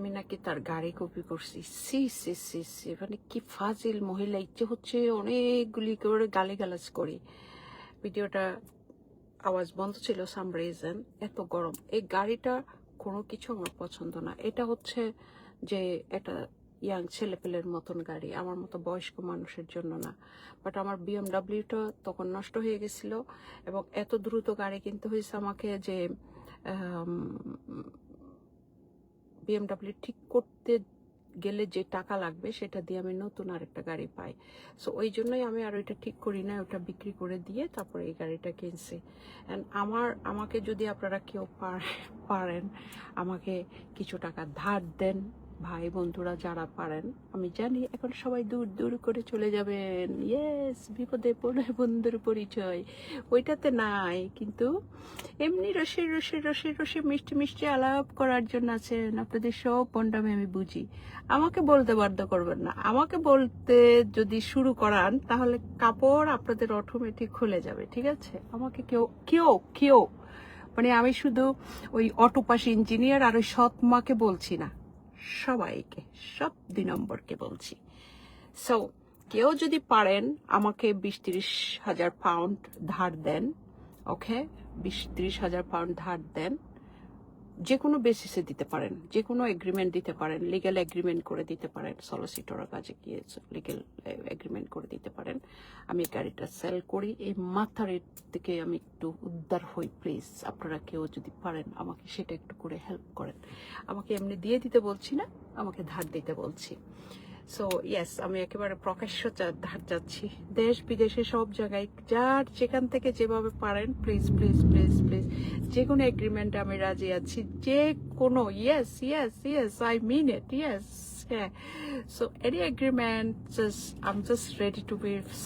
আমি নাকি তার গাড়ি কপি করছি। সি সি সি সি, মানে কি ফাজিল মহিলা, ইচ্ছে হচ্ছে অনেকগুলি করে গালিগালাজ করি। ভিডিওটা আওয়াজ বন্ধ ছিল সাম রিজন, এত গরম। এই গাড়িটা কোনো কিছু আমার পছন্দ না। এটা হচ্ছে যে একটা ইয়াং ছেলেপেলের মতন গাড়ি, আমার মতো বয়স্ক মানুষের জন্য না। বাট আমার বিএমডাব্লিউটা তখন নষ্ট হয়ে গেছিল, এবং এত দ্রুত গাড়ি কিনতে হয়েছে আমাকে যে বিএমডাব্লিউ ঠিক করতে গেলে যে টাকা লাগবে সেটা দিয়ে আমি নতুন আরেকটা গাড়ি পাই। সো ওই জন্যই আমি আর ওইটা ঠিক করি না, ওটা বিক্রি করে দিয়ে তারপরে এই গাড়িটা কিনছি। অ্যান্ড আমাকে যদি আপনারা কেউ পারেন আমাকে কিছু টাকা ধার দেন, ভাই বন্ধুরা যারা পারেন। আমি জানি এখন সবাই দূর দূর করে চলে যাবেন, ইয়েস বিপদে পড়ে বন্ধুর পরিচয়, ওইটাতে নাই, কিন্তু এমনি রসে রসে রসে রসে মিষ্টি মিষ্টি আলাপ করার জন্য আছেন। আপনাদের সব পন্ডামে আমি বুঝি, আমাকে বলতে বাধ্য করবেন না। আমাকে বলতে যদি শুরু করান তাহলে কাপড় আপনাদের অটোমেটিক খুলে যাবে, ঠিক আছে? আমাকে কেউ কেউ কেউ মানে আমি শুধু ওই অটোপাস ইঞ্জিনিয়ার আর ওই সৎ মাকে বলছি না, সবাইকে, সব 2 নম্বরকে বলছি। সো কেউ যদি পারেন আমাকে 20-30 হাজার পাউন্ড ধার দেন, ওকে? 20-30 হাজার পাউন্ড ধার দেন, যে কোনো বেসিসে দিতে পারেন, যে কোনো এগ্রিমেন্ট দিতে পারেন, লিগ্যাল এগ্রিমেন্ট করে দিতে পারেন, সলিসিটরের কাছে গিয়ে লিগ্যাল এগ্রিমেন্ট করে দিতে পারেন। আমি গাড়িটা সেল করি, এই মাথার থেকে আমি একটু উদ্ধার হই। প্লিজ আপনারা কেউ যদি পারেন আমাকে সেটা একটু করে হেল্প করেন। আমাকে এমনি দিয়ে দিতে বলছি না, আমাকে ধার দিতে বলছি। সো ইয়েস, আমি একেবারে প্রকাশ্য ধার যাচ্ছি, দেশ বিদেশে সব জায়গায়, যার যেখান থেকে যেভাবে পারেন প্লিজ প্লিজ প্লিজ প্লিজ, যে কোনো এগ্রিমেন্টে আমি রাজি আছি, যে কোনো, yes yes yes, I mean it, yes, yeah. So any agreement, I'm just ready to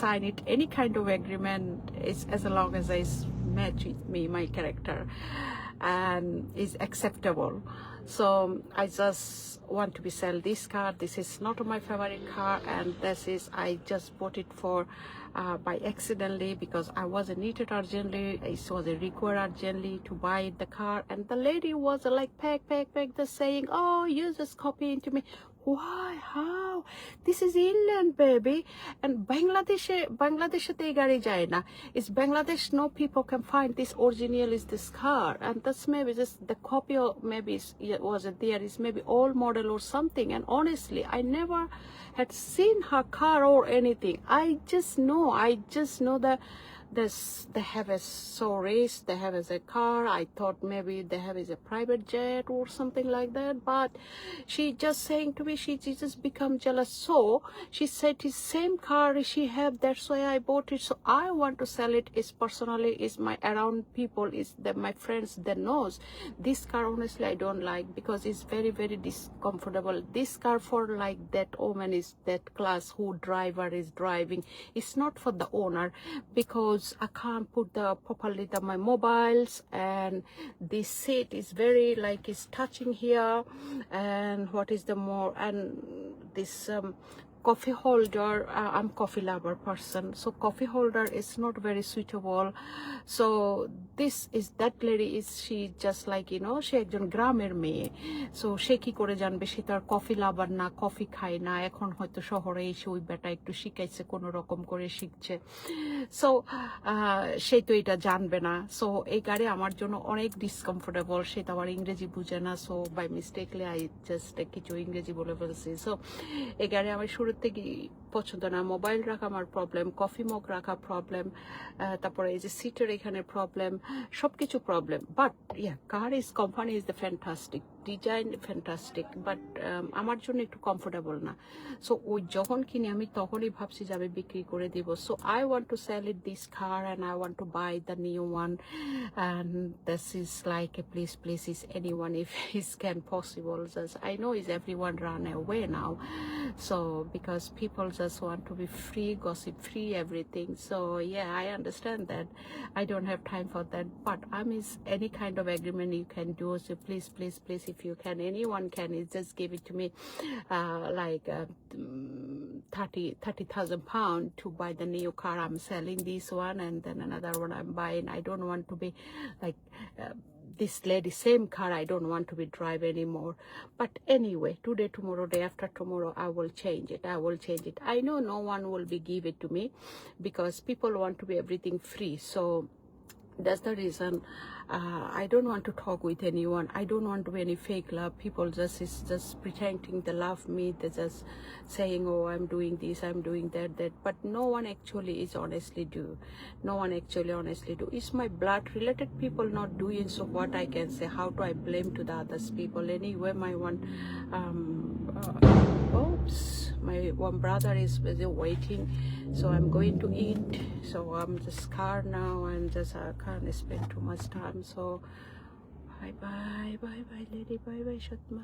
sign it. Any kind of agreement is as long as it's match with me, my character, and is acceptable. So I just want to be sell this car. This is not my favorite car, and this is, I just bought it for by accidentally, because I wasn't needed urgently. It was a required urgently to buy the car, and the lady was like pack the saying, oh, you just copy into me. Why? How? This is England, baby. And Bangladesh te gari jay na. It's Bangladesh, no people can find this original is this car. And that's maybe just the copy of, maybe it wasn't there, it's maybe old model or something. And honestly, I never had seen her car or anything. I just know that they have a race, they have as a car. I thought maybe they have as a private jet or something like that, but she just saying to me, she just become jealous. So she said it's same car she have, that's why I bought it. So I want to sell it. Is personally is my around people, is that my friends that knows this car. Honestly, I don't like, because it's very very discomfortable. This car for like that woman is that class who driver is driving. It's not for the owner, because I can't put properly my mobiles, and this seat is very like it's touching here, and what is the more, and this coffee holder, I'm coffee lover person, so coffee holder is not very suitable. So this is, that lady is, she just like, you know, she একজন গ্রামের মেয়ে, so সে কি করে জানবে সে তার coffee lover না, coffee খায় না। এখন হয়তো শহরে এসে ওই বেটা একটু শিখাইছে, কোনো রকম করে শিখছে, সো সে তো এটা জানবে না। সো এই গাড়ি আমার জন্য অনেক ডিসকমফোর্টেবল, সে তো আমার ইংরেজি বুঝে না, so by mistakenly I just কিছু ইংরেজি বলে ফেলছি। সো এই গাড়ি আমার শুরু থেকে পছন্দ না। মোবাইল রাখা আমার প্রবলেম, কফি মগ রাখা প্রবলেম, তারপরে এই যে সিটের এখানে প্রবলেম, সবকিছু problem. But yeah, car is company is the fantastic, design fantastic, but আমার জন্য একটু কমফোর্টেবল না। সো ওই যখন কিনে আমি তখনই ভাবছি যে আমি বিক্রি করে দিব। So I want to sell it this car, and I want to buy the new one, and this is like a please is anyone if it can possible. Just I know is everyone run away now, so because people just want to be free, gossip free, everything. So yeah, I understand that. I don't have time for that, but I mean any kind of agreement you can do, so please if you can, anyone can, just give it to me, like 30,000 pounds to buy the new car. I'm selling this one, and then another one I'm buying. I don't want to be like this lady, same car, I don't want to be drive anymore. But anyway, today, tomorrow, day after tomorrow, I will change it. I will change it. I know no one will be give it to me because people want to be everything free. So that's the reason I don't want to talk with anyone. I don't want to be any fake love. People just pretending they love me. They're just saying, oh, I'm doing this, I'm doing that. But no one actually is honestly do. No one actually honestly do. It's my blood related people not doing. So what I can say, how do I blame to the others people? Anyway, my one oops, my one brother is busy waiting, so I'm going to eat. So I'm just scared now, and just I can't spend too much time. So bye bye lady, bye bye Shatma.